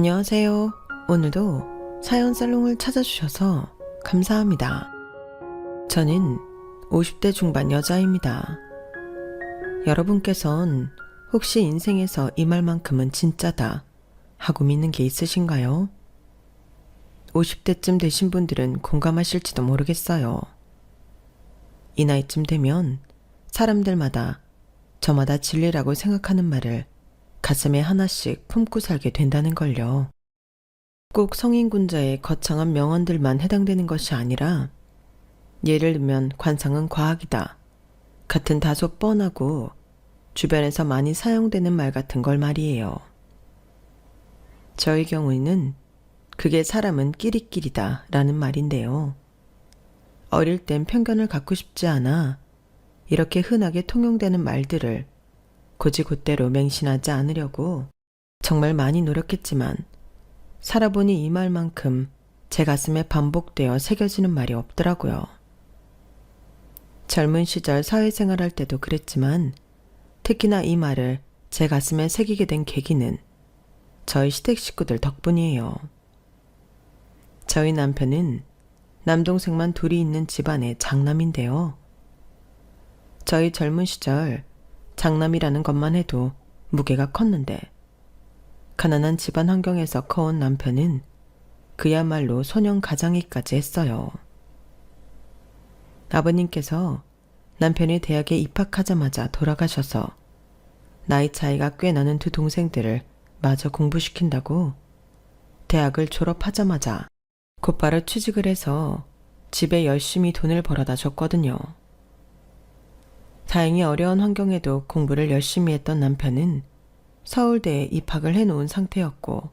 안녕하세요. 오늘도 사연 살롱을 찾아주셔서 감사합니다. 저는 50대 중반 여자입니다. 여러분께선 혹시 인생에서 이 말만큼은 진짜다 하고 믿는 게 있으신가요? 50대쯤 되신 분들은 공감하실지도 모르겠어요. 이 나이쯤 되면 사람들마다 저마다 진리라고 생각하는 말을 가슴에 하나씩 품고 살게 된다는 걸요. 꼭 성인군자의 거창한 명언들만 해당되는 것이 아니라 예를 들면 관상은 과학이다 같은 다소 뻔하고 주변에서 많이 사용되는 말 같은 걸 말이에요. 저의 경우에는 그게 사람은 끼리끼리다 라는 말인데요. 어릴 땐 편견을 갖고 싶지 않아 이렇게 흔하게 통용되는 말들을 곧이곧대로 맹신하지 않으려고 정말 많이 노력했지만 살아보니 이 말만큼 제 가슴에 반복되어 새겨지는 말이 없더라고요. 젊은 시절 사회생활할 때도 그랬지만 특히나 이 말을 제 가슴에 새기게 된 계기는 저희 시댁 식구들 덕분이에요. 저희 남편은 남동생만 둘이 있는 집안의 장남인데요. 저희 젊은 시절 장남이라는 것만 해도 무게가 컸는데 가난한 집안 환경에서 커온 남편은 그야말로 소년 가장이까지 했어요. 아버님께서 남편이 대학에 입학하자마자 돌아가셔서 나이 차이가 꽤 나는 두 동생들을 마저 공부시킨다고 대학을 졸업하자마자 곧바로 취직을 해서 집에 열심히 돈을 벌어다 줬거든요. 다행히 어려운 환경에도 공부를 열심히 했던 남편은 서울대에 입학을 해놓은 상태였고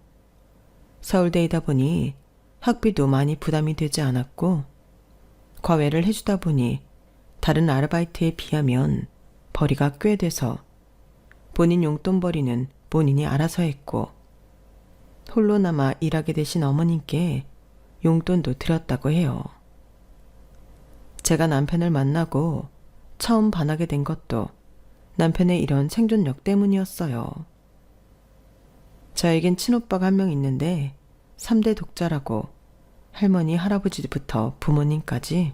서울대이다 보니 학비도 많이 부담이 되지 않았고 과외를 해주다 보니 다른 아르바이트에 비하면 벌이가 꽤 돼서 본인 용돈벌이는 본인이 알아서 했고 홀로 남아 일하게 되신 어머님께 용돈도 드렸다고 해요. 제가 남편을 만나고 처음 반하게 된 것도 남편의 이런 생존력 때문이었어요. 저에겐 친오빠가 한 명 있는데 3대 독자라고 할머니, 할아버지부터 부모님까지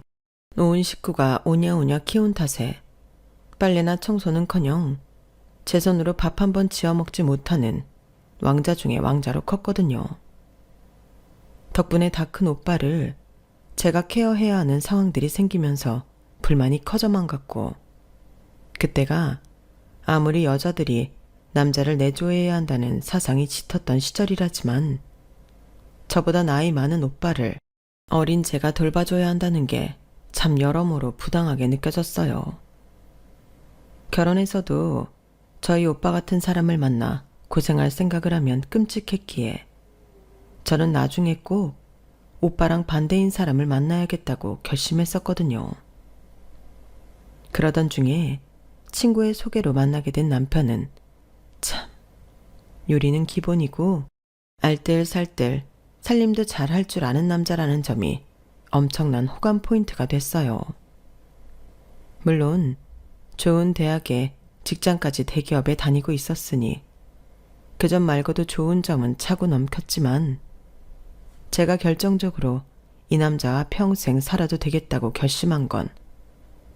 온 식구가 오냐오냐 키운 탓에 빨래나 청소는커녕 제 손으로 밥 한 번 지어 먹지 못하는 왕자 중에 왕자로 컸거든요. 덕분에 다 큰 오빠를 제가 케어해야 하는 상황들이 생기면서 불만이 커져만 갔고 그때가 아무리 여자들이 남자를 내조해야 한다는 사상이 짙었던 시절이라지만 저보다 나이 많은 오빠를 어린 제가 돌봐줘야 한다는 게 참 여러모로 부당하게 느껴졌어요. 결혼해서도 저희 오빠 같은 사람을 만나 고생할 생각을 하면 끔찍했기에 저는 나중에 꼭 오빠랑 반대인 사람을 만나야겠다고 결심했었거든요. 그러던 중에 친구의 소개로 만나게 된 남편은 참 요리는 기본이고 알뜰살뜰 살림도 잘 할 줄 아는 남자라는 점이 엄청난 호감 포인트가 됐어요. 물론 좋은 대학에 직장까지 대기업에 다니고 있었으니 그 점 말고도 좋은 점은 차고 넘쳤지만 제가 결정적으로 이 남자와 평생 살아도 되겠다고 결심한 건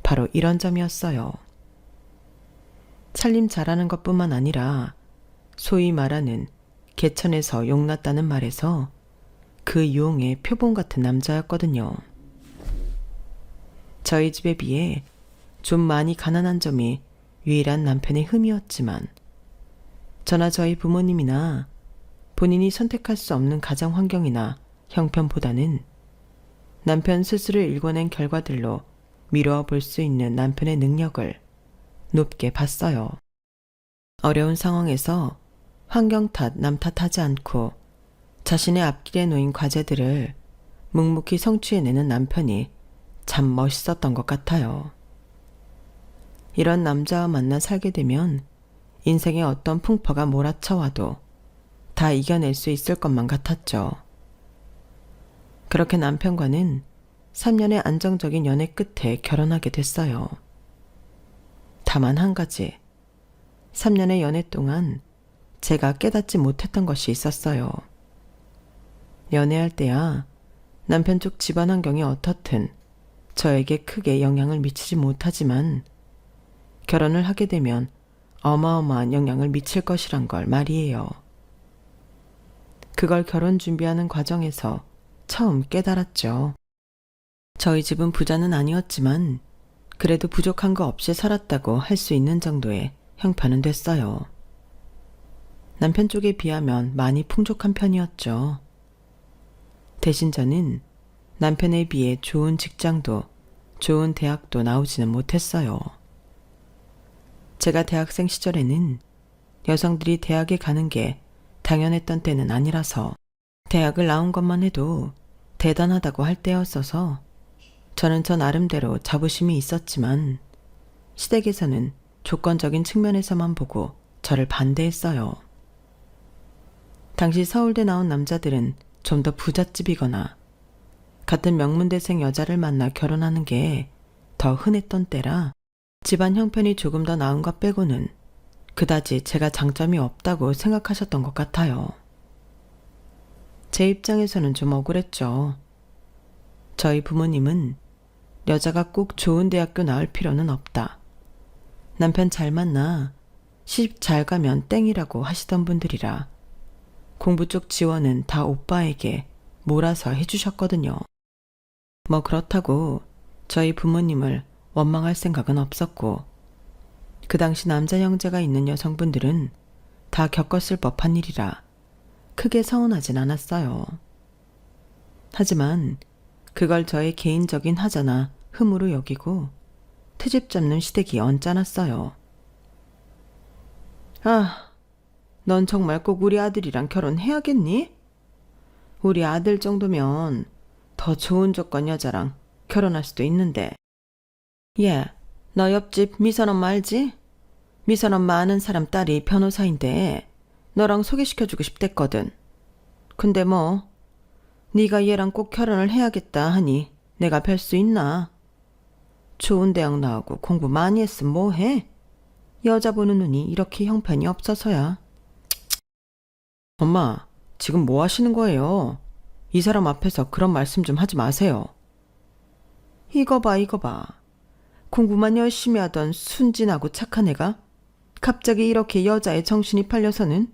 바로 이런 점이었어요. 살림 잘하는 것뿐만 아니라 소위 말하는 개천에서 용났다는 말에서 그 유흥의 표본 같은 남자였거든요. 저희 집에 비해 좀 많이 가난한 점이 유일한 남편의 흠이었지만 저나 저희 부모님이나 본인이 선택할 수 없는 가정 환경이나 형편보다는 남편 스스로 일궈낸 결과들로 미루어 볼 수 있는 남편의 능력을 높게 봤어요. 어려운 상황에서 환경 탓, 남 탓하지 않고 자신의 앞길에 놓인 과제들을 묵묵히 성취해내는 남편이 참 멋있었던 것 같아요. 이런 남자와 만나 살게 되면 인생의 어떤 풍파가 몰아쳐와도 다 이겨낼 수 있을 것만 같았죠. 그렇게 남편과는 3년의 안정적인 연애 끝에 결혼하게 됐어요. 다만 한 가지, 3년의 연애 동안 제가 깨닫지 못했던 것이 있었어요. 연애할 때야 남편 쪽 집안 환경이 어떻든 저에게 크게 영향을 미치지 못하지만 결혼을 하게 되면 어마어마한 영향을 미칠 것이란 걸 말이에요. 그걸 결혼 준비하는 과정에서 처음 깨달았죠. 저희 집은 부자는 아니었지만 그래도 부족한 거 없이 살았다고 할 수 있는 정도의 형편은 됐어요. 남편 쪽에 비하면 많이 풍족한 편이었죠. 대신 저는 남편에 비해 좋은 직장도 좋은 대학도 나오지는 못했어요. 제가 대학생 시절에는 여성들이 대학에 가는 게 당연했던 때는 아니라서 대학을 나온 것만 해도 대단하다고 할 때였어서 저는 저 나름대로 자부심이 있었지만 시댁에서는 조건적인 측면에서만 보고 저를 반대했어요. 당시 서울대 나온 남자들은 좀 더 부잣집이거나 같은 명문대생 여자를 만나 결혼하는 게 더 흔했던 때라 집안 형편이 조금 더 나은 것 빼고는 그다지 제가 장점이 없다고 생각하셨던 것 같아요. 제 입장에서는 좀 억울했죠. 저희 부모님은 여자가 꼭 좋은 대학교 나올 필요는 없다. 남편 잘 만나 시집 잘 가면 땡이라고 하시던 분들이라 공부 쪽 지원은 다 오빠에게 몰아서 해주셨거든요. 뭐 그렇다고 저희 부모님을 원망할 생각은 없었고 그 당시 남자 형제가 있는 여성분들은 다 겪었을 법한 일이라 크게 서운하진 않았어요. 하지만 그걸 저의 개인적인 하자나 흠으로 여기고 트집 잡는 시댁이 언짢았어요. 아, 넌 정말 꼭 우리 아들이랑 결혼해야겠니? 우리 아들 정도면 더 좋은 조건 여자랑 결혼할 수도 있는데. 얘, 너 옆집 미선 엄마 알지? 미선 엄마 아는 사람 딸이 변호사인데 너랑 소개시켜주고 싶댔거든. 근데 뭐 네가 얘랑 꼭 결혼을 해야겠다 하니 내가 별 수 있나? 좋은 대학 나오고 공부 많이 했으면 뭐해? 여자 보는 눈이 이렇게 형편이 없어서야. 엄마, 지금 뭐 하시는 거예요? 이 사람 앞에서 그런 말씀 좀 하지 마세요. 이거 봐, 이거 봐. 공부만 열심히 하던 순진하고 착한 애가 갑자기 이렇게 여자의 정신이 팔려서는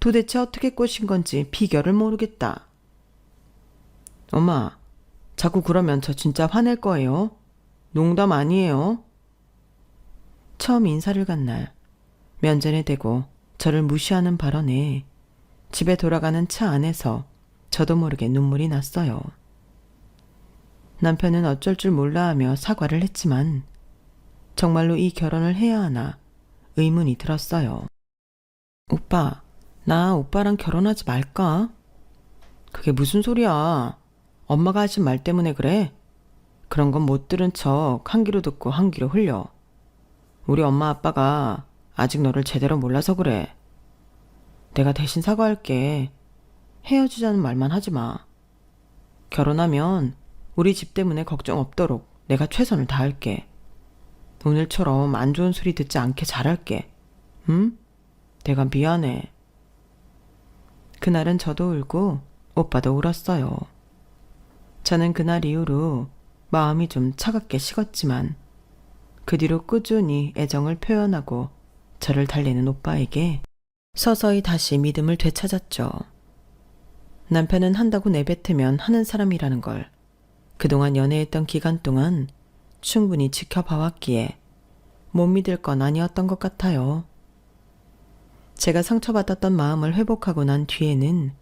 도대체 어떻게 꼬신 건지 비결을 모르겠다. 엄마, 자꾸 그러면 저 진짜 화낼 거예요. 농담 아니에요. 처음 인사를 간 날 면전에 대고 저를 무시하는 발언에 집에 돌아가는 차 안에서 저도 모르게 눈물이 났어요. 남편은 어쩔 줄 몰라 하며 사과를 했지만 정말로 이 결혼을 해야 하나 의문이 들었어요. 오빠, 나 오빠랑 결혼하지 말까? 그게 무슨 소리야. 엄마가 하신 말 때문에 그래. 그런 건 못 들은 척 한 귀로 듣고 한 귀로 흘려. 우리 엄마 아빠가 아직 너를 제대로 몰라서 그래. 내가 대신 사과할게. 헤어지자는 말만 하지 마. 결혼하면 우리 집 때문에 걱정 없도록 내가 최선을 다할게. 오늘처럼 안 좋은 소리 듣지 않게 잘할게. 응? 내가 미안해. 그날은 저도 울고 오빠도 울었어요. 저는 그날 이후로 마음이 좀 차갑게 식었지만 그 뒤로 꾸준히 애정을 표현하고 저를 달래는 오빠에게 서서히 다시 믿음을 되찾았죠. 남편은 한다고 내뱉으면 하는 사람이라는 걸 그동안 연애했던 기간 동안 충분히 지켜봐왔기에 못 믿을 건 아니었던 것 같아요. 제가 상처받았던 마음을 회복하고 난 뒤에는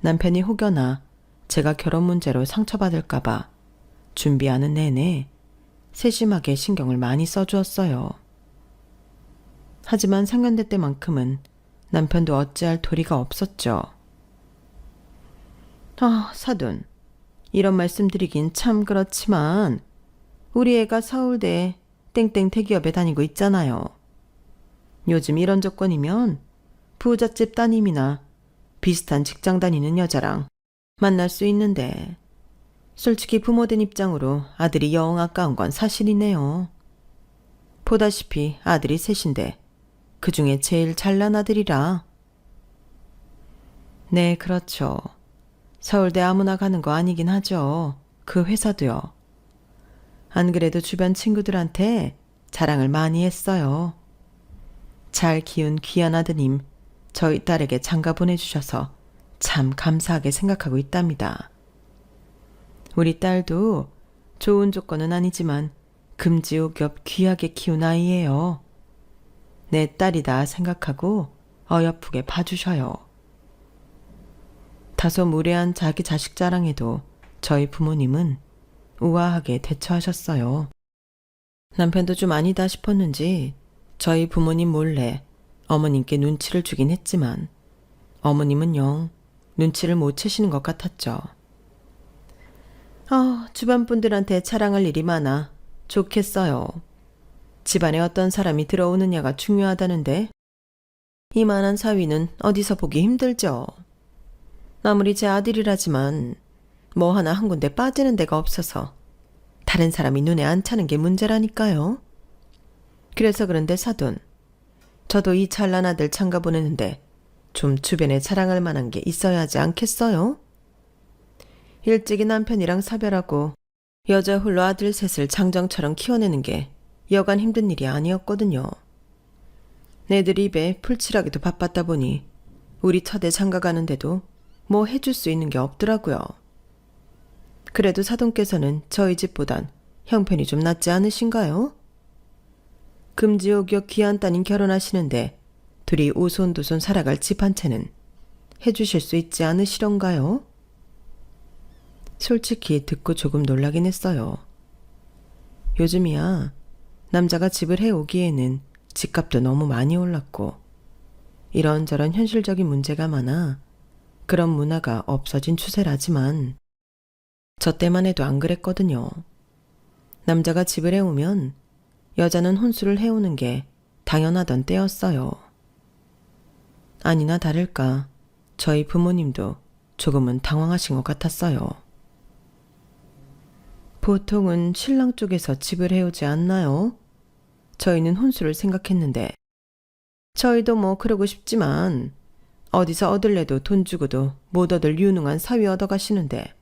남편이 혹여나 제가 결혼 문제로 상처받을까봐 준비하는 내내 세심하게 신경을 많이 써주었어요. 하지만 상견례 때만큼은 남편도 어찌할 도리가 없었죠. 사돈, 이런 말씀 드리긴 참 그렇지만 우리 애가 서울대 땡땡 대기업에 다니고 있잖아요. 요즘 이런 조건이면 부잣집 따님이나 비슷한 직장 다니는 여자랑 만날 수 있는데 솔직히 부모된 입장으로 아들이 영 아까운 건 사실이네요. 보다시피 아들이 셋인데 그중에 제일 잘난 아들이라. 네, 그렇죠. 서울대 아무나 가는 거 아니긴 하죠. 그 회사도요. 안 그래도 주변 친구들한테 자랑을 많이 했어요. 잘 키운 귀한 아드님, 저희 딸에게 장가 보내주셔서 참 감사하게 생각하고 있답니다. 우리 딸도 좋은 조건은 아니지만 금지옥엽 귀하게 키운 아이예요. 내 딸이다 생각하고 어여쁘게 봐주셔요. 다소 무례한 자기 자식 자랑에도 저희 부모님은 우아하게 대처하셨어요. 남편도 좀 아니다 싶었는지 저희 부모님 몰래 어머님께 눈치를 주긴 했지만 어머님은 영 눈치를 못 채시는 것 같았죠. 주변 분들한테 자랑할 일이 많아 좋겠어요. 집안에 어떤 사람이 들어오느냐가 중요하다는데 이만한 사위는 어디서 보기 힘들죠. 아무리 제 아들이라지만 뭐 하나 한 군데 빠지는 데가 없어서 다른 사람이 눈에 안 차는 게 문제라니까요. 그래서 그런데 사돈, 저도 이 잘난 아들 장가 보내는데 좀 주변에 자랑할 만한 게 있어야 하지 않겠어요? 일찍이 남편이랑 사별하고 여자 홀로 아들 셋을 장정처럼 키워내는 게 여간 힘든 일이 아니었거든요. 내들 입에 풀칠하기도 바빴다 보니 우리 터대 장가 가는데도 뭐 해줄 수 있는 게 없더라고요. 그래도 사돈께서는 저희 집보단 형편이 좀 낫지 않으신가요? 금지옥역 귀한 따님 결혼하시는데 둘이 오손도손 살아갈 집 한 채는 해주실 수 있지 않으시던가요? 솔직히 듣고 조금 놀라긴 했어요. 요즘이야 남자가 집을 해오기에는 집값도 너무 많이 올랐고 이런저런 현실적인 문제가 많아 그런 문화가 없어진 추세라지만 저 때만 해도 안 그랬거든요. 남자가 집을 해오면 여자는 혼수를 해오는 게 당연하던 때였어요. 아니나 다를까 저희 부모님도 조금은 당황하신 것 같았어요. 보통은 신랑 쪽에서 집을 해오지 않나요? 저희는 혼수를 생각했는데 저희도 뭐 그러고 싶지만 어디서 얻을래도 돈 주고도 못 얻을 유능한 사위 얻어가시는데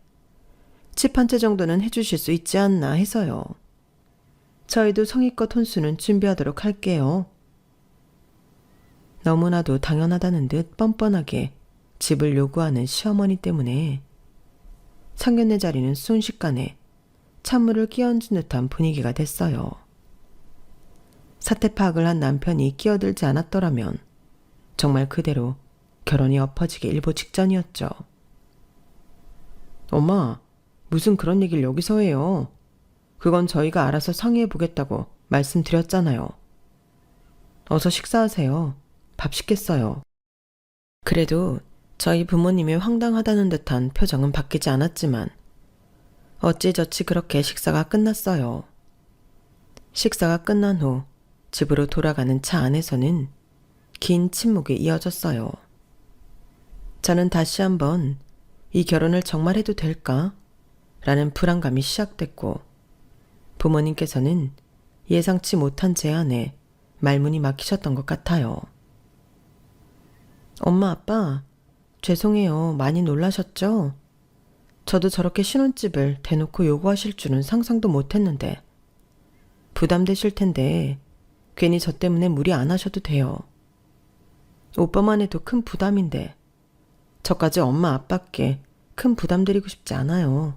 집 한 채 정도는 해주실 수 있지 않나 해서요. 저희도 성의껏 혼수는 준비하도록 할게요. 너무나도 당연하다는 듯 뻔뻔하게 집을 요구하는 시어머니 때문에 상견례 자리는 순식간에 찬물을 끼얹은 듯한 분위기가 됐어요. 사태 파악을 한 남편이 끼어들지 않았더라면 정말 그대로 결혼이 엎어지기 일보 직전이었죠. 엄마, 무슨 그런 얘기를 여기서 해요. 그건 저희가 알아서 상의해보겠다고 말씀드렸잖아요. 어서 식사하세요. 밥 시켰어요. 그래도 저희 부모님이 황당하다는 듯한 표정은 바뀌지 않았지만 어찌저찌 그렇게 식사가 끝났어요. 식사가 끝난 후 집으로 돌아가는 차 안에서는 긴 침묵이 이어졌어요. 저는 다시 한번 이 결혼을 정말 해도 될까? 라는 불안감이 시작됐고 부모님께서는 예상치 못한 제안에 말문이 막히셨던 것 같아요. 엄마, 아빠, 죄송해요. 많이 놀라셨죠? 저도 저렇게 신혼집을 대놓고 요구하실 줄은 상상도 못했는데 부담되실 텐데 괜히 저 때문에 무리 안 하셔도 돼요. 오빠만 해도 큰 부담인데 저까지 엄마 아빠께 큰 부담 드리고 싶지 않아요.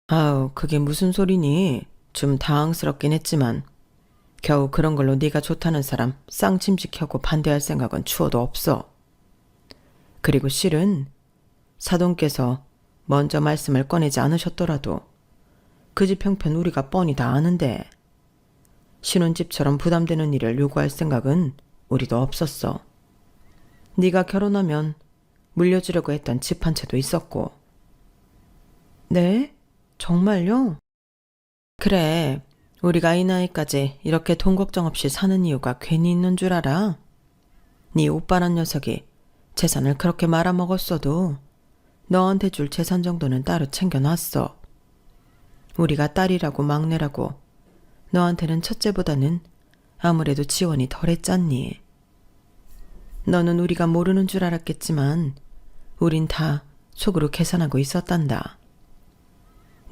아우, 그게 무슨 소리니? 좀 당황스럽긴 했지만 겨우 그런 걸로 네가 좋다는 사람 쌍침식하고 반대할 생각은 추워도 없어. 그리고 실은 사돈께서 먼저 말씀을 꺼내지 않으셨더라도 그 집 형편 우리가 뻔히 다 아는데 신혼집처럼 부담되는 일을 요구할 생각은 우리도 없었어. 네가 결혼하면 물려주려고 했던 집 한 채도 있었고. 네? 정말요? 그래, 우리가 이 나이까지 이렇게 돈 걱정 없이 사는 이유가 괜히 있는 줄 알아? 네 오빠란 녀석이 재산을 그렇게 말아먹었어도 너한테 줄 재산 정도는 따로 챙겨놨어. 우리가 딸이라고 막내라고 너한테는 첫째보다는 아무래도 지원이 덜했잖니. 너는 우리가 모르는 줄 알았겠지만 우린 다 속으로 계산하고 있었단다.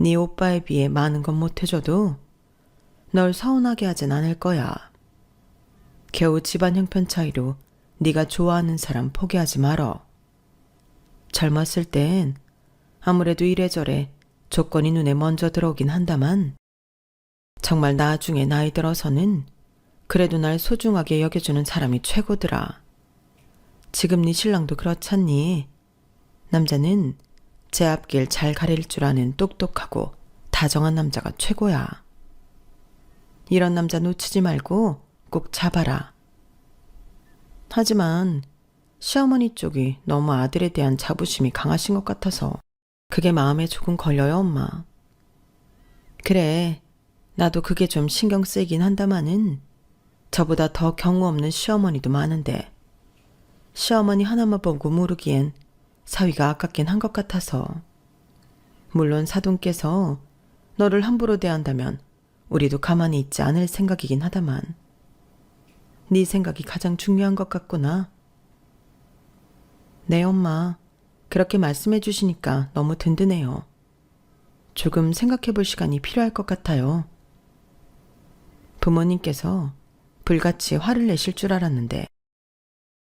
네 오빠에 비해 많은 건 못해줘도 널 서운하게 하진 않을 거야. 겨우 집안 형편 차이로 네가 좋아하는 사람 포기하지 말어. 젊었을 땐 아무래도 이래저래 조건이 눈에 먼저 들어오긴 한다만 정말 나중에 나이 들어서는 그래도 날 소중하게 여겨주는 사람이 최고더라. 지금 네 신랑도 그렇잖니. 남자는 제 앞길 잘 가릴 줄 아는 똑똑하고 다정한 남자가 최고야. 이런 남자 놓치지 말고 꼭 잡아라. 하지만 시어머니 쪽이 너무 아들에 대한 자부심이 강하신 것 같아서 그게 마음에 조금 걸려요, 엄마. 그래, 나도 그게 좀 신경 쓰이긴 한다마는 저보다 더 경우 없는 시어머니도 많은데 시어머니 하나만 보고 모르기엔 사위가 아깝긴 한 것 같아서. 물론 사돈께서 너를 함부로 대한다면 우리도 가만히 있지 않을 생각이긴 하다만 네 생각이 가장 중요한 것 같구나. 네, 엄마. 그렇게 말씀해 주시니까 너무 든든해요. 조금 생각해 볼 시간이 필요할 것 같아요. 부모님께서 불같이 화를 내실 줄 알았는데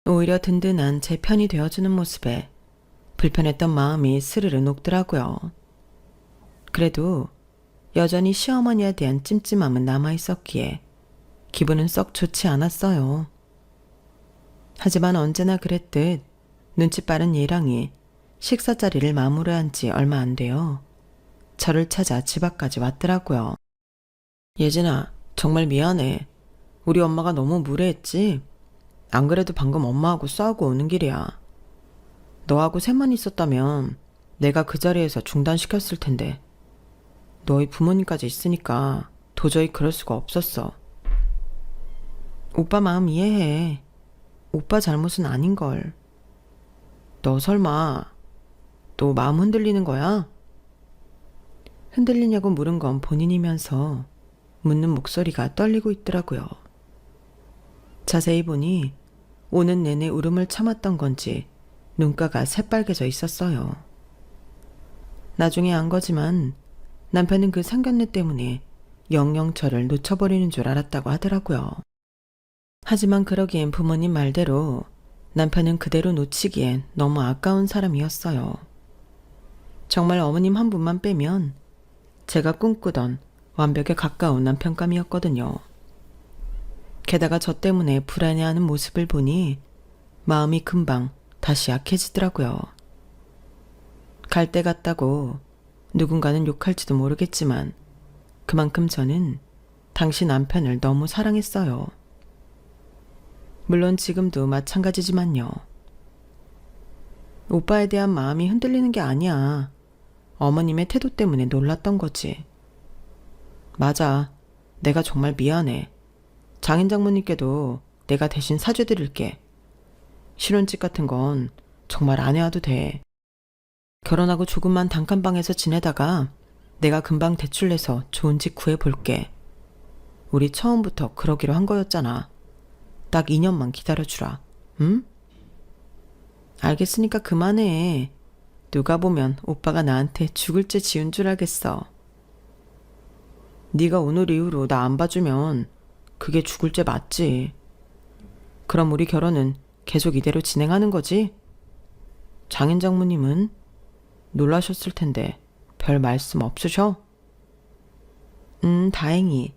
오히려 든든한 제 편이 되어주는 모습에 불편했던 마음이 스르르 녹더라고요. 그래도 여전히 시어머니에 대한 찜찜함은 남아있었기에 기분은 썩 좋지 않았어요. 하지만 언제나 그랬듯 눈치 빠른 예랑이 식사 자리를 마무리한 지 얼마 안 돼요. 저를 찾아 집 앞까지 왔더라고요. 예진아, 정말 미안해. 우리 엄마가 너무 무례했지? 안 그래도 방금 엄마하고 싸우고 오는 길이야. 너하고 셋만 있었다면 내가 그 자리에서 중단시켰을 텐데 너희 부모님까지 있으니까 도저히 그럴 수가 없었어. 오빠 마음 이해해. 오빠 잘못은 아닌걸. 너 설마 또 마음 흔들리는 거야? 흔들리냐고 물은 건 본인이면서 묻는 목소리가 떨리고 있더라고요. 자세히 보니 오는 내내 울음을 참았던 건지 눈가가 새빨개져 있었어요. 나중에 안 거지만 남편은 그 상견례 때문에 영영 저를 놓쳐버리는 줄 알았다고 하더라고요. 하지만 그러기엔 부모님 말대로 남편은 그대로 놓치기엔 너무 아까운 사람이었어요. 정말 어머님 한 분만 빼면 제가 꿈꾸던 완벽에 가까운 남편감이었거든요. 게다가 저 때문에 불안해하는 모습을 보니 마음이 금방 다시 약해지더라고요. 갈 때 같다고 누군가는 욕할지도 모르겠지만 그만큼 저는 당시 남편을 너무 사랑했어요. 물론 지금도 마찬가지지만요. 오빠에 대한 마음이 흔들리는 게 아니야. 어머님의 태도 때문에 놀랐던 거지. 맞아. 내가 정말 미안해. 장인 장모님께도 내가 대신 사죄드릴게. 신혼집 같은 건 정말 안 해와도 돼. 결혼하고 조금만 단칸방에서 지내다가 내가 금방 대출 내서 좋은 집 구해볼게. 우리 처음부터 그러기로 한 거였잖아. 딱 2년만 기다려주라. 응? 알겠으니까 그만해. 누가 보면 오빠가 나한테 죽을 죄 지은 줄 알겠어. 네가 오늘 이후로 나 안 봐주면 그게 죽을 죄 맞지. 그럼 우리 결혼은 계속 이대로 진행하는 거지? 장인 장모님은 놀라셨을 텐데 별 말씀 없으셔? 다행히.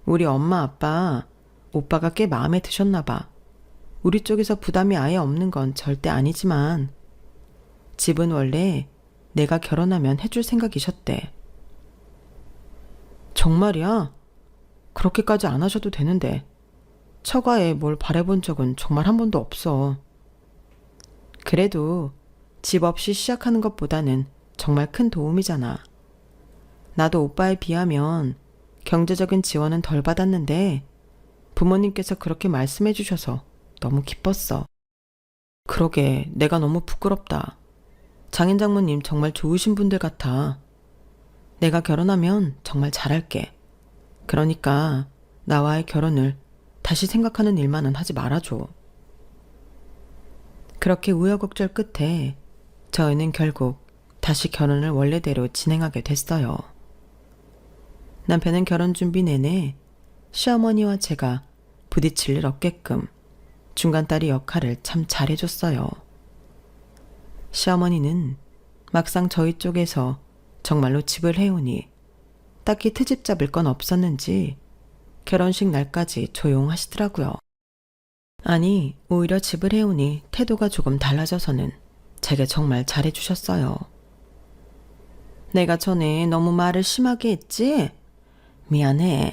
우리 엄마 아빠 오빠가 꽤 마음에 드셨나 봐. 우리 쪽에서 부담이 아예 없는 건 절대 아니지만 집은 원래 내가 결혼하면 해줄 생각이셨대. 정말이야? 그렇게까지 안 하셔도 되는데 처가에 뭘 바라본 적은 정말 한 번도 없어. 그래도 집 없이 시작하는 것보다는 정말 큰 도움이잖아. 나도 오빠에 비하면 경제적인 지원은 덜 받았는데 부모님께서 그렇게 말씀해 주셔서 너무 기뻤어. 그러게 내가 너무 부끄럽다. 장인 장모님 정말 좋으신 분들 같아. 내가 결혼하면 정말 잘할게. 그러니까 나와의 결혼을 다시 생각하는 일만은 하지 말아줘. 그렇게 우여곡절 끝에 저희는 결국 다시 결혼을 원래대로 진행하게 됐어요. 남편은 결혼 준비 내내 시어머니와 제가 부딪힐 일 없게끔 중간딸이 역할을 참 잘해줬어요. 시어머니는 막상 저희 쪽에서 정말로 집을 해오니 딱히 트집 잡을 건 없었는지 결혼식 날까지 조용하시더라고요. 아니, 오히려 집을 해오니 태도가 조금 달라져서는 제게 정말 잘해주셨어요. 내가 전에 너무 말을 심하게 했지? 미안해.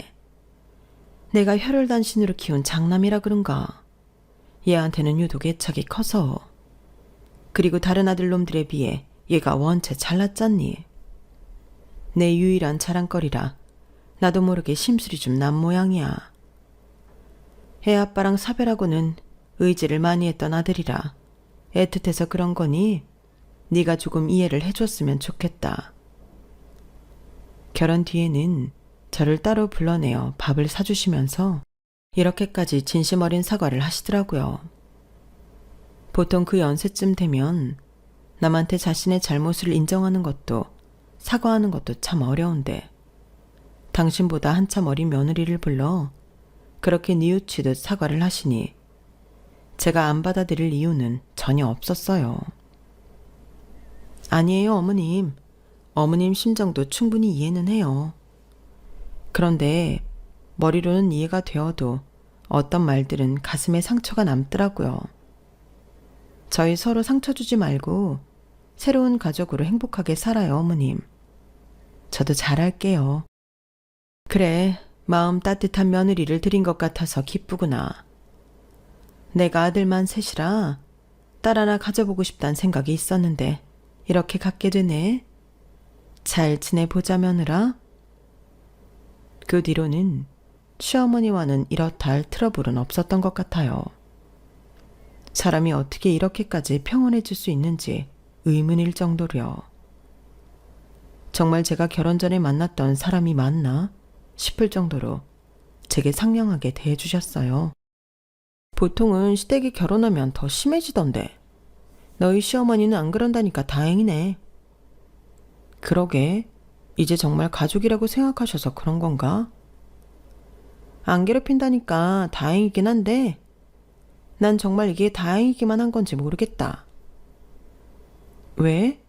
내가 혈혈단신으로 키운 장남이라 그런가. 얘한테는 유독 애착이 커서. 그리고 다른 아들놈들에 비해 얘가 원체 잘났잖니. 내 유일한 자랑거리라 나도 모르게 심술이 좀 난 모양이야. 애 아빠랑 사별하고는 의지를 많이 했던 아들이라 애틋해서 그런 거니 네가 조금 이해를 해줬으면 좋겠다. 결혼 뒤에는 저를 따로 불러내어 밥을 사주시면서 이렇게까지 진심 어린 사과를 하시더라고요. 보통 그 연세쯤 되면 남한테 자신의 잘못을 인정하는 것도 사과하는 것도 참 어려운데 당신보다 한참 어린 며느리를 불러 그렇게 뉘우치듯 사과를 하시니 제가 안 받아들일 이유는 전혀 없었어요. 아니에요, 어머님. 어머님 심정도 충분히 이해는 해요. 그런데 머리로는 이해가 되어도 어떤 말들은 가슴에 상처가 남더라고요. 저희 서로 상처 주지 말고 새로운 가족으로 행복하게 살아요, 어머님. 저도 잘할게요. 그래, 마음 따뜻한 며느리를 드린 것 같아서 기쁘구나. 내가 아들만 셋이라 딸 하나 가져보고 싶다는 생각이 있었는데 이렇게 갖게 되네. 잘 지내보자, 며느라. 그 뒤로는 시어머니와는 이렇다 할 트러블은 없었던 것 같아요. 사람이 어떻게 이렇게까지 평온해질 수 있는지 의문일 정도로요. 정말 제가 결혼 전에 만났던 사람이 맞나 싶을 정도로 제게 상냥하게 대해주셨어요. 보통은 시댁이 결혼하면 더 심해지던데 너희 시어머니는 안 그런다니까 다행이네. 그러게, 이제 정말 가족이라고 생각하셔서 그런 건가? 안 괴롭힌다니까 다행이긴 한데 난 정말 이게 다행이기만 한 건지 모르겠다. 왜?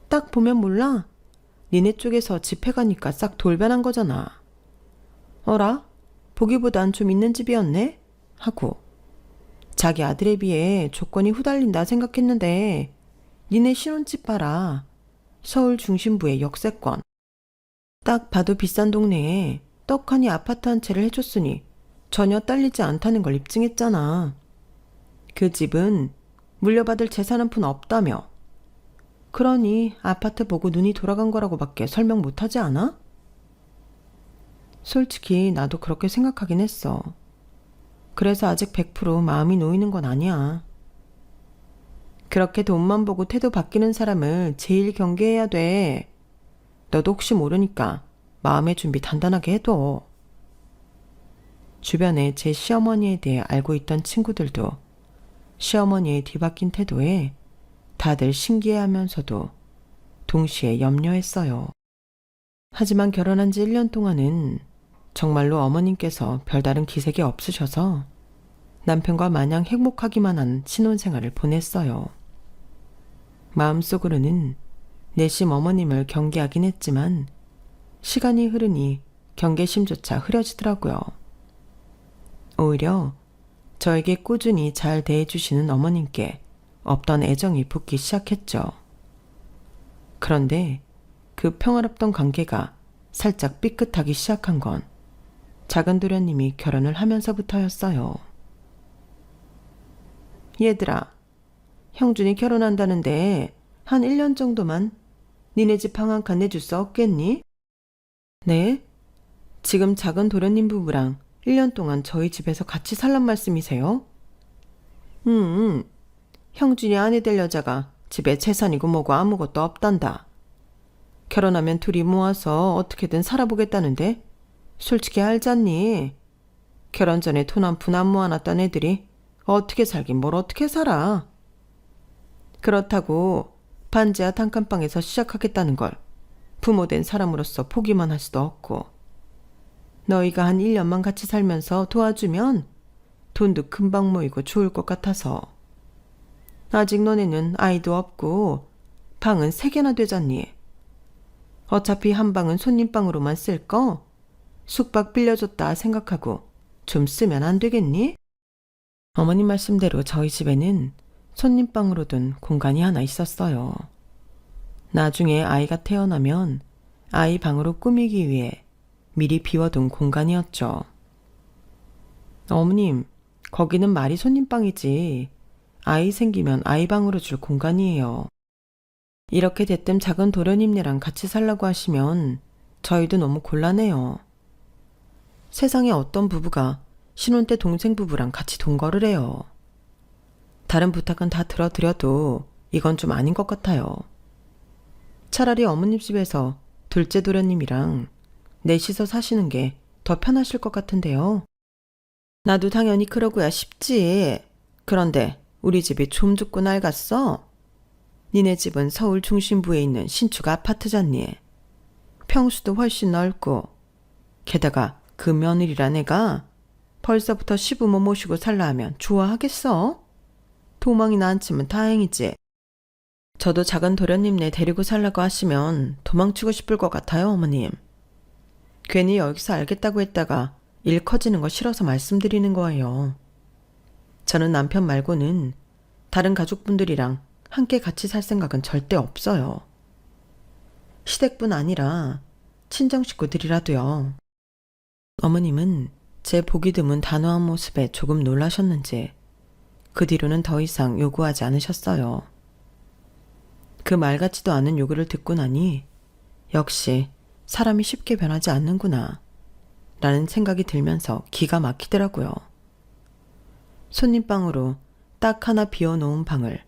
딱 보면 몰라? 니네 쪽에서 집회 가니까 싹 돌변한 거잖아. 어라? 보기보단 좀 있는 집이었네? 하고 자기 아들에 비해 조건이 후달린다 생각했는데 니네 신혼집 봐라. 서울 중심부의 역세권. 딱 봐도 비싼 동네에 떡하니 아파트 한 채를 해줬으니 전혀 딸리지 않다는 걸 입증했잖아. 그 집은 물려받을 재산 한 푼 없다며. 그러니 아파트 보고 눈이 돌아간 거라고밖에 설명 못하지 않아? 솔직히 나도 그렇게 생각하긴 했어. 그래서 아직 100% 마음이 놓이는 건 아니야. 그렇게 돈만 보고 태도 바뀌는 사람을 제일 경계해야 돼. 너도 혹시 모르니까 마음의 준비 단단하게 해둬. 주변에 제 시어머니에 대해 알고 있던 친구들도 시어머니의 뒤바뀐 태도에 다들 신기해하면서도 동시에 염려했어요. 하지만 결혼한 지 1년 동안은 정말로 어머님께서 별다른 기색이 없으셔서 남편과 마냥 행복하기만 한 신혼생활을 보냈어요. 마음속으로는 내심 어머님을 경계하긴 했지만 시간이 흐르니 경계심조차 흐려지더라고요. 오히려 저에게 꾸준히 잘 대해주시는 어머님께 없던 애정이 붙기 시작했죠. 그런데 그 평화롭던 관계가 살짝 삐끗하기 시작한 건 작은 도련님이 결혼을 하면서부터였어요. 얘들아, 형준이 결혼한다는데 한 1년 정도만 니네 집 방 한 칸 내줄 수 없겠니? 네? 지금 작은 도련님 부부랑 1년 동안 저희 집에서 같이 살란 말씀이세요? 형준이 아내 될 여자가 집에 재산이고 뭐고 아무것도 없단다. 결혼하면 둘이 모아서 어떻게든 살아보겠다는데 솔직히 알잖니. 결혼 전에 돈 한 푼 안 모아놨던 애들이 어떻게 살긴 뭘 어떻게 살아. 그렇다고 반지하 단칸방에서 시작하겠다는 걸 부모된 사람으로서 포기만 할 수도 없고, 너희가 한 1년만 같이 살면서 도와주면 돈도 금방 모이고 좋을 것 같아서. 아직 너네는 아이도 없고 방은 3개나 되잖니. 어차피 한 방은 손님방으로만 쓸 거 숙박 빌려줬다 생각하고 좀 쓰면 안 되겠니? 어머님 말씀대로 저희 집에는 손님방으로 둔 공간이 하나 있었어요. 나중에 아이가 태어나면 아이 방으로 꾸미기 위해 미리 비워둔 공간이었죠. 어머님, 거기는 말이 손님방이지 아이 생기면 아이 방으로 줄 공간이에요. 이렇게 대뜸 작은 도련님네랑 같이 살라고 하시면 저희도 너무 곤란해요. 세상에 어떤 부부가 신혼 때 동생 부부랑 같이 동거를 해요. 다른 부탁은 다 들어드려도 이건 좀 아닌 것 같아요. 차라리 어머님 집에서 둘째 도련님이랑 넷이서 사시는 게 더 편하실 것 같은데요. 나도 당연히 그러고야 싶지. 그런데 우리 집이 좀 좁고 낡았어. 니네 집은 서울 중심부에 있는 신축 아파트잖니. 평수도 훨씬 넓고, 게다가 그 며느리란 애가 벌써부터 시부모 모시고 살라 하면 좋아하겠어? 도망이나 안 치면 다행이지. 저도 작은 도련님네 데리고 살라고 하시면 도망치고 싶을 것 같아요, 어머님. 괜히 여기서 알겠다고 했다가 일 커지는 거 싫어서 말씀드리는 거예요. 저는 남편 말고는 다른 가족분들이랑 함께 같이 살 생각은 절대 없어요. 시댁뿐 아니라 친정 식구들이라도요. 어머님은 제 보기 드문 단호한 모습에 조금 놀라셨는지 그 뒤로는 더 이상 요구하지 않으셨어요. 그 말 같지도 않은 요구를 듣고 나니 역시 사람이 쉽게 변하지 않는구나 라는 생각이 들면서 기가 막히더라고요. 손님방으로 딱 하나 비워놓은 방을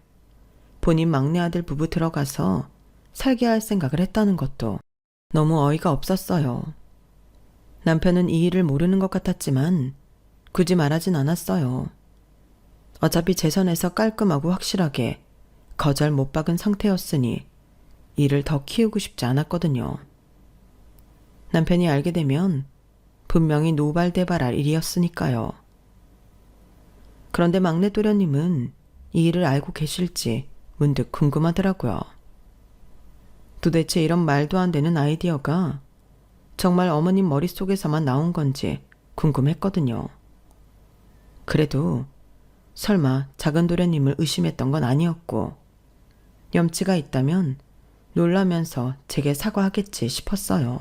본인 막내 아들 부부 들어가서 살게 할 생각을 했다는 것도 너무 어이가 없었어요. 남편은 이 일을 모르는 것 같았지만 굳이 말하진 않았어요. 어차피 제 선에서 깔끔하고 확실하게 거절 못 박은 상태였으니 일을 더 키우고 싶지 않았거든요. 남편이 알게 되면 분명히 노발대발할 일이었으니까요. 그런데 막내 도련님은 이 일을 알고 계실지 문득 궁금하더라고요. 도대체 이런 말도 안 되는 아이디어가 정말 어머님 머릿속에서만 나온 건지 궁금했거든요. 그래도 설마 작은 도련님을 의심했던 건 아니었고 염치가 있다면 놀라면서 제게 사과하겠지 싶었어요.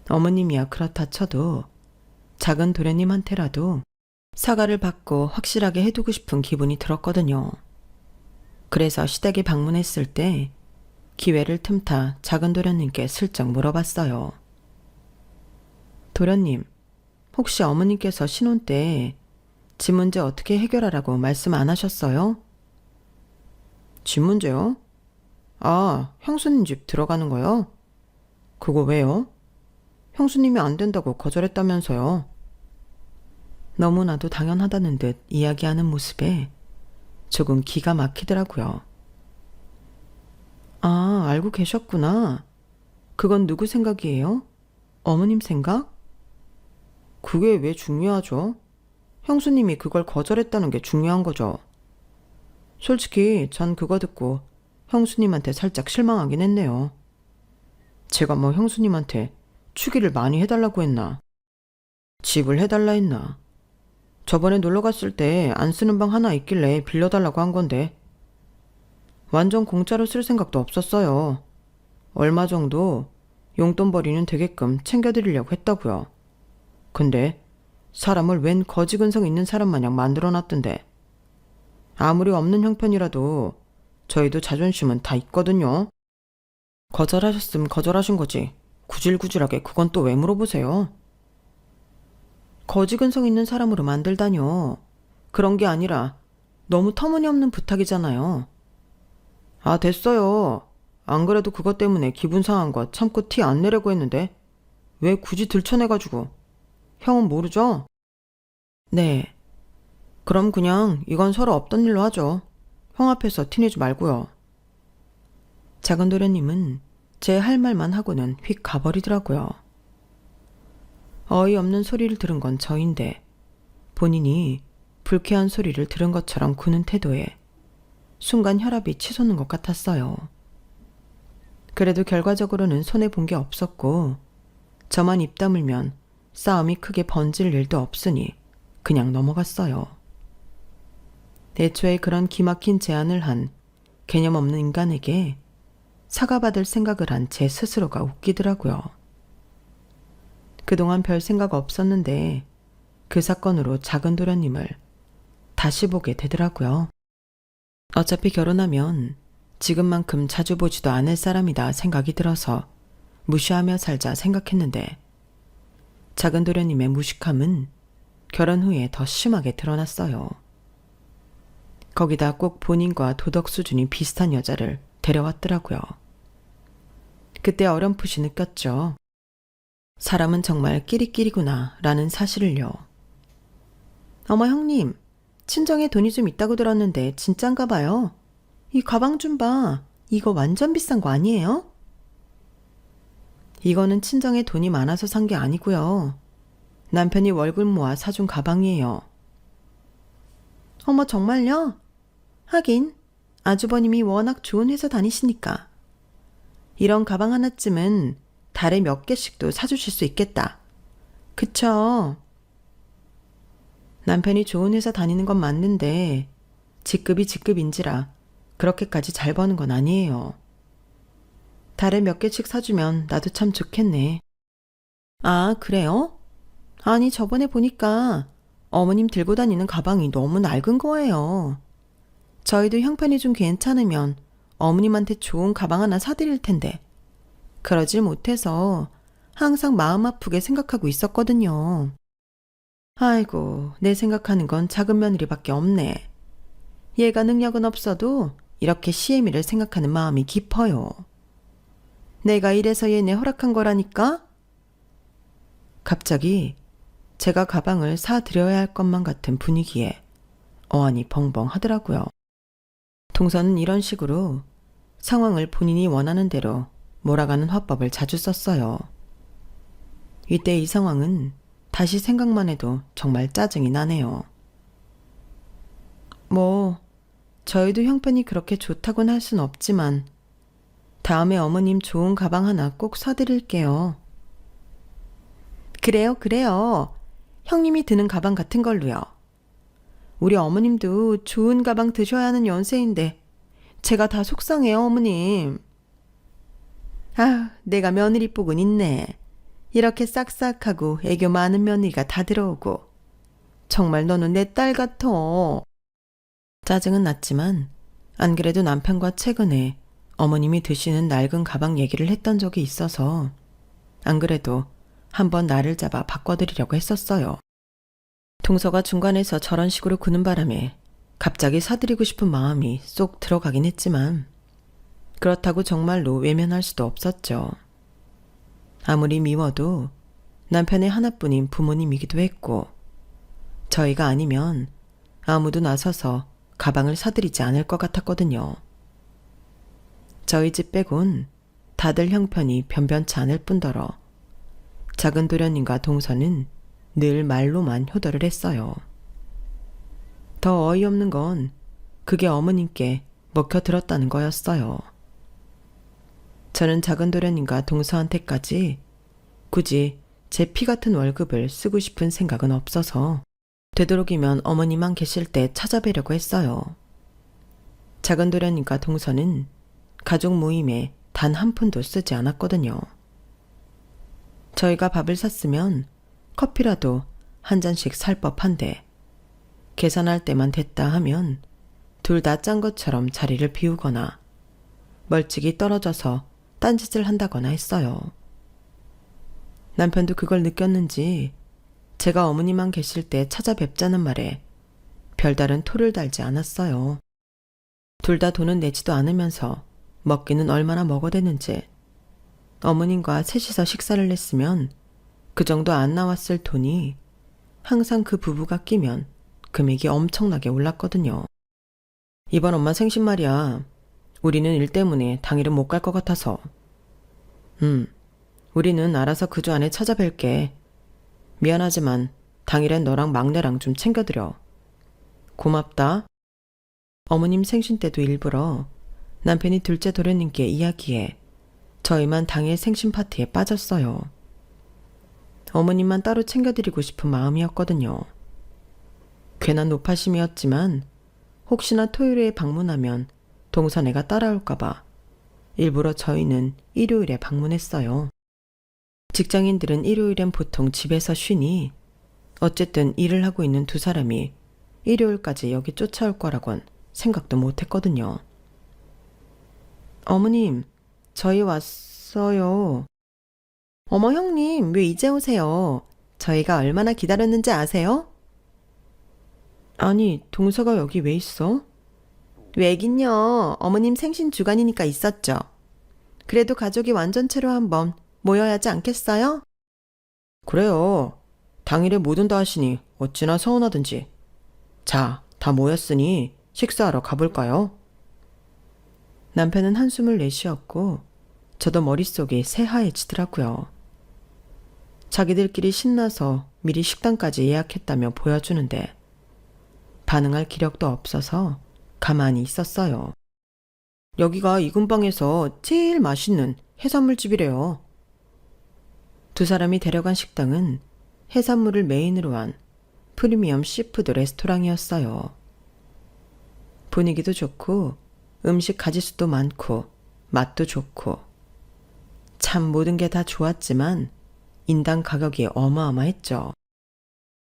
어머님이야 그렇다 쳐도 작은 도련님한테라도 사과를 받고 확실하게 해두고 싶은 기분이 들었거든요. 그래서 시댁에 방문했을 때 기회를 틈타 작은 도련님께 슬쩍 물어봤어요. 도련님, 혹시 어머님께서 신혼 때 집 문제 어떻게 해결하라고 말씀 안 하셨어요? 집 문제요? 아, 형수님 집 들어가는 거요? 그거 왜요? 형수님이 안 된다고 거절했다면서요. 너무나도 당연하다는 듯 이야기하는 모습에 조금 기가 막히더라고요. 아, 알고 계셨구나. 그건 누구 생각이에요? 어머님 생각? 그게 왜 중요하죠? 형수님이 그걸 거절했다는 게 중요한 거죠. 솔직히 전 그거 듣고 형수님한테 살짝 실망하긴 했네요. 제가 뭐 형수님한테 축의를 많이 해달라고 했나? 집을 해달라 했나? 저번에 놀러 갔을 때 안 쓰는 방 하나 있길래 빌려달라고 한 건데 완전 공짜로 쓸 생각도 없었어요. 얼마 정도 용돈벌이는 되게끔 챙겨드리려고 했다고요. 근데 사람을 웬 거지근성 있는 사람 마냥 만들어놨던데. 아무리 없는 형편이라도 저희도 자존심은 다 있거든요. 거절하셨으면 거절하신 거지. 구질구질하게 그건 또 왜 물어보세요? 거지근성 있는 사람으로 만들다뇨. 그런 게 아니라 너무 터무니없는 부탁이잖아요. 아, 됐어요. 안 그래도 그것 때문에 기분 상한 거 참고 티 안 내려고 했는데 왜 굳이 들춰내가지고. 형은 모르죠? 네. 그럼 그냥 이건 서로 없던 일로 하죠. 형 앞에서 티내지 말고요. 작은 도련님은 제 할 말만 하고는 휙 가버리더라고요. 어이없는 소리를 들은 건 저인데 본인이 불쾌한 소리를 들은 것처럼 구는 태도에 순간 혈압이 치솟는 것 같았어요. 그래도 결과적으로는 손해본 게 없었고 저만 입 다물면 싸움이 크게 번질 일도 없으니 그냥 넘어갔어요. 애초에 그런 기막힌 제안을 한 개념 없는 인간에게 사과받을 생각을 한 제 스스로가 웃기더라고요. 그동안 별 생각 없었는데 그 사건으로 작은 도련님을 다시 보게 되더라고요. 어차피 결혼하면 지금만큼 자주 보지도 않을 사람이다 생각이 들어서 무시하며 살자 생각했는데 작은 도련님의 무식함은 결혼 후에 더 심하게 드러났어요. 거기다 꼭 본인과 도덕 수준이 비슷한 여자를 데려왔더라고요. 그때 어렴풋이 느꼈죠. 사람은 정말 끼리끼리구나 라는 사실을요. 어머 형님, 친정에 돈이 좀 있다고 들었는데 진짠가 봐요. 이 가방 좀 봐. 이거 완전 비싼 거 아니에요? 이거는 친정에 돈이 많아서 산 게 아니고요. 남편이 월급 모아 사준 가방이에요. 어머 정말요? 하긴 아주버님이 워낙 좋은 회사 다니시니까. 이런 가방 하나쯤은 달에 몇 개씩도 사주실 수 있겠다. 그쵸? 남편이 좋은 회사 다니는 건 맞는데 직급이 직급인지라 그렇게까지 잘 버는 건 아니에요. 달에 몇 개씩 사주면 나도 참 좋겠네. 아, 그래요? 아니, 저번에 보니까 어머님 들고 다니는 가방이 너무 낡은 거예요. 저희도 형편이 좀 괜찮으면 어머님한테 좋은 가방 하나 사드릴 텐데 그러질 못해서 항상 마음 아프게 생각하고 있었거든요. 아이고, 내 생각하는 건 작은 며느리밖에 없네. 얘가 능력은 없어도 이렇게 시애미를 생각하는 마음이 깊어요. 내가 이래서 얘네 허락한 거라니까? 갑자기 제가 가방을 사드려야 할 것만 같은 분위기에 어안이 벙벙 하더라고요. 동서는 이런 식으로 상황을 본인이 원하는 대로 몰아가는 화법을 자주 썼어요. 이때 이 상황은 다시 생각만 해도 정말 짜증이 나네요. 뭐 저희도 형편이 그렇게 좋다고는 할 순 없지만 다음에 어머님 좋은 가방 하나 꼭 사드릴게요. 그래요. 형님이 드는 가방 같은 걸로요. 우리 어머님도 좋은 가방 드셔야 하는 연세인데 제가 다 속상해요, 어머님. 아, 내가 며느리 복은 있네. 이렇게 싹싹하고 애교 많은 며느리가 다 들어오고. 정말 너는 내 딸 같아. 짜증은 났지만 안 그래도 남편과 최근에 어머님이 드시는 낡은 가방 얘기를 했던 적이 있어서 안 그래도 한번 나를 잡아 바꿔드리려고 했었어요. 동서가 중간에서 저런 식으로 구는 바람에 갑자기 사드리고 싶은 마음이 쏙 들어가긴 했지만 그렇다고 정말로 외면할 수도 없었죠. 아무리 미워도 남편의 하나뿐인 부모님이기도 했고 저희가 아니면 아무도 나서서 가방을 사드리지 않을 것 같았거든요. 저희 집 빼곤 다들 형편이 변변치 않을 뿐더러 작은 도련님과 동서는 늘 말로만 효도를 했어요. 더 어이없는 건 그게 어머님께 먹혀들었다는 거였어요. 저는 작은 도련님과 동서한테까지 굳이 제 피 같은 월급을 쓰고 싶은 생각은 없어서 되도록이면 어머니만 계실 때 찾아뵈려고 했어요. 작은 도련님과 동서는 가족 모임에 단 한 푼도 쓰지 않았거든요. 저희가 밥을 샀으면 커피라도 한 잔씩 살 법한데 계산할 때만 됐다 하면 둘 다 짠 것처럼 자리를 비우거나 멀찍이 떨어져서 딴짓을 한다거나 했어요. 남편도 그걸 느꼈는지 제가 어머니만 계실 때 찾아뵙자는 말에 별다른 토를 달지 않았어요. 둘 다 돈은 내지도 않으면서 먹기는 얼마나 먹어대는지 어머님과 셋이서 식사를 했으면 그 정도 안 나왔을 돈이 항상 그 부부가 끼면 금액이 엄청나게 올랐거든요. 이번 엄마 생신 말이야. 우리는 일 때문에 당일은 못 갈 것 같아서. 우리는 알아서 그 주 안에 찾아뵐게. 미안하지만 당일엔 너랑 막내랑 좀 챙겨드려. 고맙다. 어머님 생신 때도 일부러 남편이 둘째 도련님께 이야기해 저희만 당일 생신 파티에 빠졌어요. 어머님만 따로 챙겨드리고 싶은 마음이었거든요. 괜한 노파심이었지만 혹시나 토요일에 방문하면 동서네가 따라올까봐 일부러 저희는 일요일에 방문했어요. 직장인들은 일요일엔 보통 집에서 쉬니 어쨌든 일을 하고 있는 두 사람이 일요일까지 여기 쫓아올 거라곤 생각도 못 했거든요. 어머님, 저희 왔어요. 어머 형님, 왜 이제 오세요? 저희가 얼마나 기다렸는지 아세요? 아니, 동서가 여기 왜 있어? 왜긴요. 어머님 생신 주간이니까 있었죠. 그래도 가족이 완전체로 한번 모여야 하지 않겠어요? 그래요. 당일에 못 온다 하시니 어찌나 서운하든지. 자, 다 모였으니 식사하러 가볼까요? 남편은 한숨을 내쉬었고 저도 머릿속이 새하얘지더라고요. 자기들끼리 신나서 미리 식당까지 예약했다며 보여주는데 반응할 기력도 없어서 가만히 있었어요. 여기가 이 근방에서 제일 맛있는 해산물집이래요. 두 사람이 데려간 식당은 해산물을 메인으로 한 프리미엄 시푸드 레스토랑이었어요. 분위기도 좋고 음식 가짓수도 많고 맛도 좋고 참 모든 게 다 좋았지만 인당 가격이 어마어마했죠.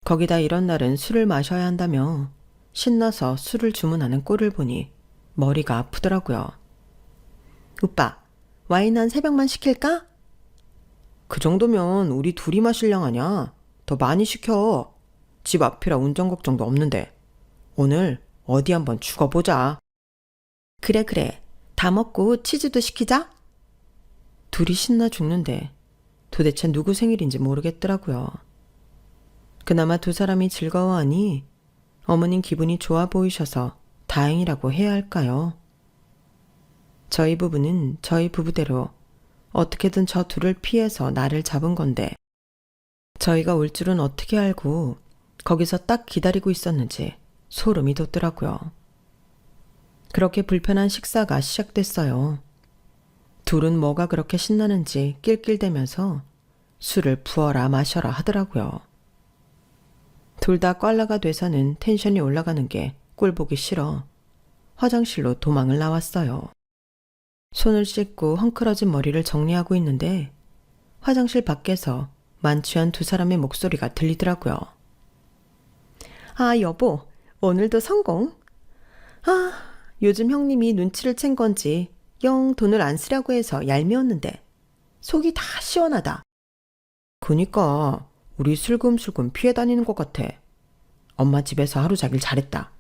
거기다 이런 날은 술을 마셔야 한다며 신나서 술을 주문하는 꼴을 보니 머리가 아프더라고요. 오빠, 와인 한 3병만 시킬까? 그 정도면 우리 둘이 마실 양 아냐? 더 많이 시켜. 집 앞이라 운전 걱정도 없는데. 오늘 어디 한번 죽어보자. 그래. 다 먹고 치즈도 시키자. 둘이 신나 죽는데 도대체 누구 생일인지 모르겠더라고요. 그나마 두 사람이 즐거워하니 어머님 기분이 좋아 보이셔서 다행이라고 해야 할까요? 저희 부부는 저희 부부대로 어떻게든 저 둘을 피해서 나를 잡은 건데 저희가 올 줄은 어떻게 알고 거기서 딱 기다리고 있었는지 소름이 돋더라고요. 그렇게 불편한 식사가 시작됐어요. 둘은 뭐가 그렇게 신나는지 낄낄대면서 술을 부어라 마셔라 하더라고요. 둘 다 꽐라가 돼서는 텐션이 올라가는 게 꼴보기 싫어 화장실로 도망을 나왔어요. 손을 씻고 헝클어진 머리를 정리하고 있는데 화장실 밖에서 만취한 두 사람의 목소리가 들리더라고요. 아, 여보, 오늘도 성공? 아, 요즘 형님이 눈치를 챈 건지 영 돈을 안 쓰려고 해서 얄미웠는데 속이 다 시원하다. 그니까 우리 슬금슬금 피해 다니는 것 같아. 엄마 집에서 하루 자길 잘했다.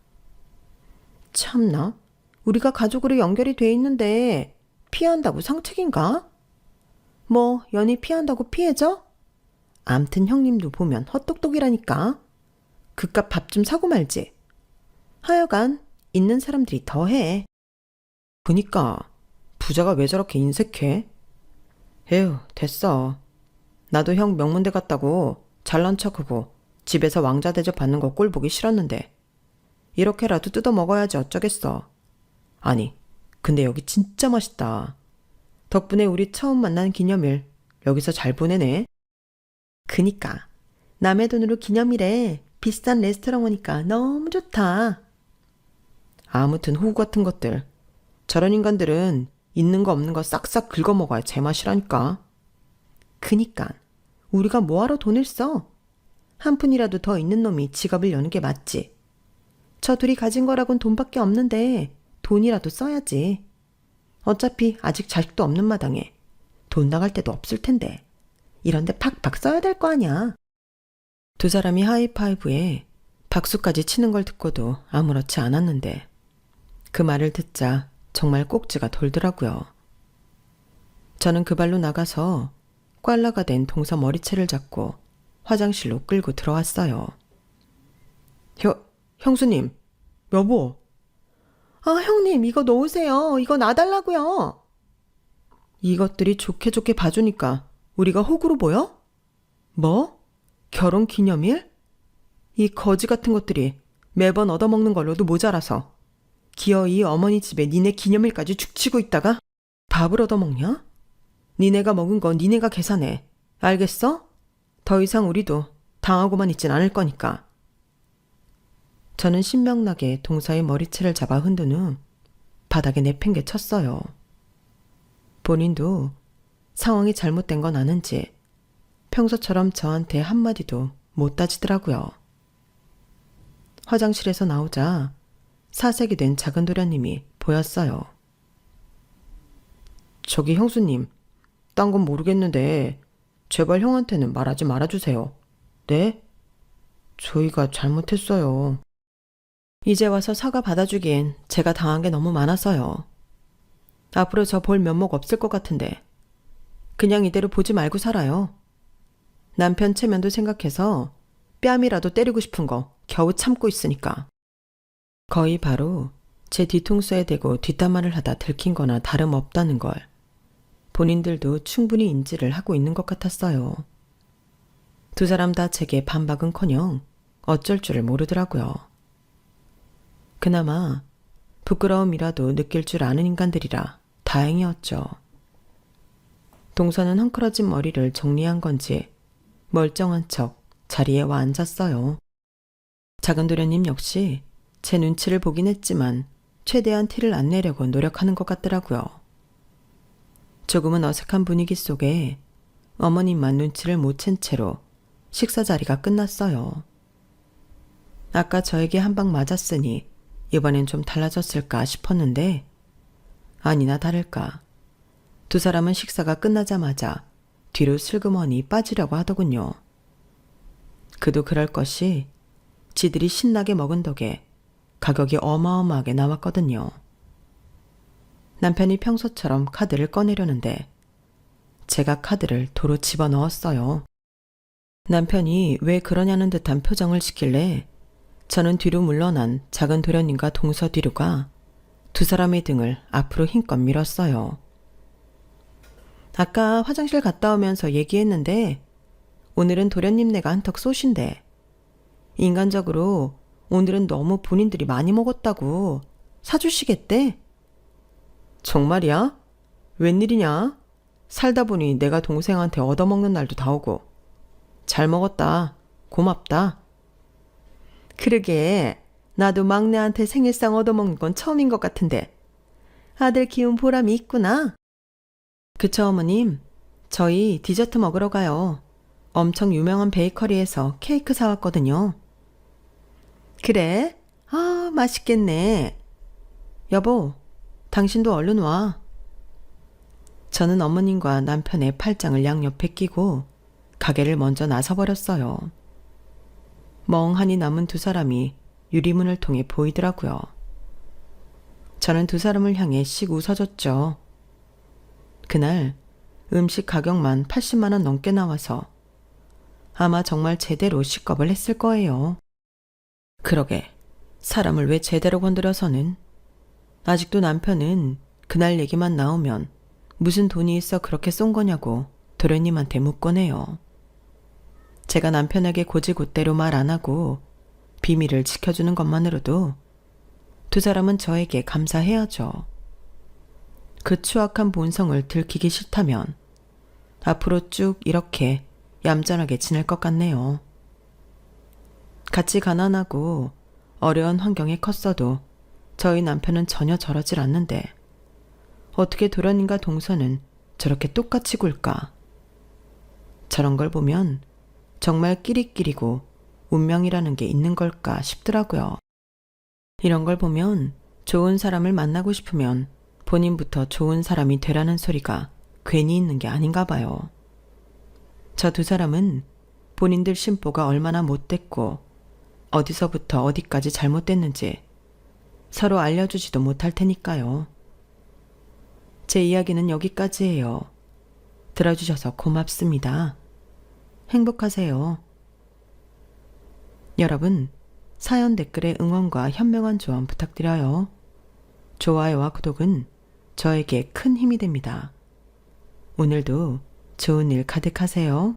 참나, 우리가 가족으로 연결이 돼 있는데 피한다고 상책인가? 뭐 연이 피한다고 피해져? 암튼 형님도 보면 헛똑똑이라니까. 그깟 밥 좀 사고 말지. 하여간 있는 사람들이 더해. 그니까 부자가 왜 저렇게 인색해? 에휴, 됐어. 나도 형 명문대 갔다고 잘난 척하고 집에서 왕자 대접 받는 거 꼴 보기 싫었는데 이렇게라도 뜯어 먹어야지 어쩌겠어. 아니, 근데 여기 진짜 맛있다. 덕분에 우리 처음 만난 기념일 여기서 잘 보내네. 그니까 남의 돈으로 기념일에 비싼 레스토랑 오니까 너무 좋다. 아무튼 호구 같은 것들. 저런 인간들은 있는 거 없는 거 싹싹 긁어먹어야 제맛이라니까. 그니까 우리가 뭐하러 돈을 써? 한 푼이라도 더 있는 놈이 지갑을 여는 게 맞지. 저 둘이 가진 거라곤 돈밖에 없는데 돈이라도 써야지. 어차피 아직 자식도 없는 마당에 돈 나갈 데도 없을 텐데 이런데 팍팍 써야 될 거 아냐. 두 사람이 하이파이브에 박수까지 치는 걸 듣고도 아무렇지 않았는데 그 말을 듣자 정말 꼭지가 돌더라고요. 저는 그 발로 나가서 꽐라가 된 동서 머리채를 잡고 화장실로 끌고 들어왔어요. 형수님, 여보. 아, 형님, 이거 놓으세요. 이거 놔달라고요. 이것들이 좋게 좋게 봐주니까 우리가 호구로 보여? 뭐? 결혼 기념일? 이 거지 같은 것들이 매번 얻어먹는 걸로도 모자라서 기어이 어머니 집에 니네 기념일까지 죽치고 있다가 밥을 얻어먹냐? 니네가 먹은 건 니네가 계산해. 알겠어? 더 이상 우리도 당하고만 있진 않을 거니까. 저는 신명나게 동서의 머리채를 잡아 흔든 후 바닥에 내팽개 쳤어요. 본인도 상황이 잘못된 건 아는지 평소처럼 저한테 한마디도 못 따지더라고요. 화장실에서 나오자 사색이 된 작은 도련님이 보였어요. 저기 형수님, 딴 건 모르겠는데 제발 형한테는 말하지 말아주세요. 네? 저희가 잘못했어요. 이제 와서 사과 받아주기엔 제가 당한 게 너무 많아서요. 앞으로 저 볼 면목 없을 것 같은데 그냥 이대로 보지 말고 살아요. 남편 체면도 생각해서 뺨이라도 때리고 싶은 거 겨우 참고 있으니까. 거의 바로 제 뒤통수에 대고 뒷담화를 하다 들킨 거나 다름없다는 걸 본인들도 충분히 인지를 하고 있는 것 같았어요. 두 사람 다 제게 반박은커녕 어쩔 줄을 모르더라고요. 그나마 부끄러움이라도 느낄 줄 아는 인간들이라 다행이었죠. 동서는 헝클어진 머리를 정리한 건지 멀쩡한 척 자리에 와 앉았어요. 작은 도련님 역시 제 눈치를 보긴 했지만 최대한 티를 안 내려고 노력하는 것 같더라고요. 조금은 어색한 분위기 속에 어머님만 눈치를 못 챈 채로 식사 자리가 끝났어요. 아까 저에게 한 방 맞았으니 이번엔 좀 달라졌을까 싶었는데 아니나 다를까 두 사람은 식사가 끝나자마자 뒤로 슬그머니 빠지려고 하더군요. 그도 그럴 것이 지들이 신나게 먹은 덕에 가격이 어마어마하게 나왔거든요. 남편이 평소처럼 카드를 꺼내려는데 제가 카드를 도로 집어넣었어요. 남편이 왜 그러냐는 듯한 표정을 짓길래 저는 뒤로 물러난 작은 도련님과 동서 뒤로 가 두 사람의 등을 앞으로 힘껏 밀었어요. 아까 화장실 갔다 오면서 얘기했는데 오늘은 도련님네가 한턱 쏘신대. 인간적으로 오늘은 너무 본인들이 많이 먹었다고 사주시겠대. 정말이야? 웬일이냐? 살다 보니 내가 동생한테 얻어먹는 날도 다 오고. 잘 먹었다. 고맙다. 그러게 나도 막내한테 생일상 얻어먹는 건 처음인 것 같은데 아들 키운 보람이 있구나. 그쵸 어머님. 저희 디저트 먹으러 가요. 엄청 유명한 베이커리에서 케이크 사왔거든요. 그래? 아, 맛있겠네. 여보, 당신도 얼른 와. 저는 어머님과 남편의 팔짱을 양옆에 끼고 가게를 먼저 나서버렸어요. 멍하니 남은 두 사람이 유리문을 통해 보이더라고요. 저는 두 사람을 향해 씩 웃어줬죠. 그날 음식 가격만 80만 원 넘게 나와서 아마 정말 제대로 식겁을 했을 거예요. 그러게 사람을 왜 제대로 건드려서는. 아직도 남편은 그날 얘기만 나오면 무슨 돈이 있어 그렇게 쏜 거냐고 도련님한테 묻곤 해요. 제가 남편에게 고지곳대로 말 안 하고 비밀을 지켜주는 것만으로도 두 사람은 저에게 감사해야죠. 그 추악한 본성을 들키기 싫다면 앞으로 쭉 이렇게 얌전하게 지낼 것 같네요. 같이 가난하고 어려운 환경에 컸어도 저희 남편은 전혀 저러질 않는데 어떻게 도련님과 동서는 저렇게 똑같이 굴까? 저런 걸 보면 정말 끼리끼리고 운명이라는 게 있는 걸까 싶더라고요. 이런 걸 보면 좋은 사람을 만나고 싶으면 본인부터 좋은 사람이 되라는 소리가 괜히 있는 게 아닌가 봐요. 저 두 사람은 본인들 심보가 얼마나 못됐고 어디서부터 어디까지 잘못됐는지 서로 알려주지도 못할 테니까요. 제 이야기는 여기까지예요. 들어주셔서 고맙습니다. 행복하세요. 여러분, 사연 댓글에 응원과 현명한 조언 부탁드려요. 좋아요와 구독은 저에게 큰 힘이 됩니다. 오늘도 좋은 일 가득하세요.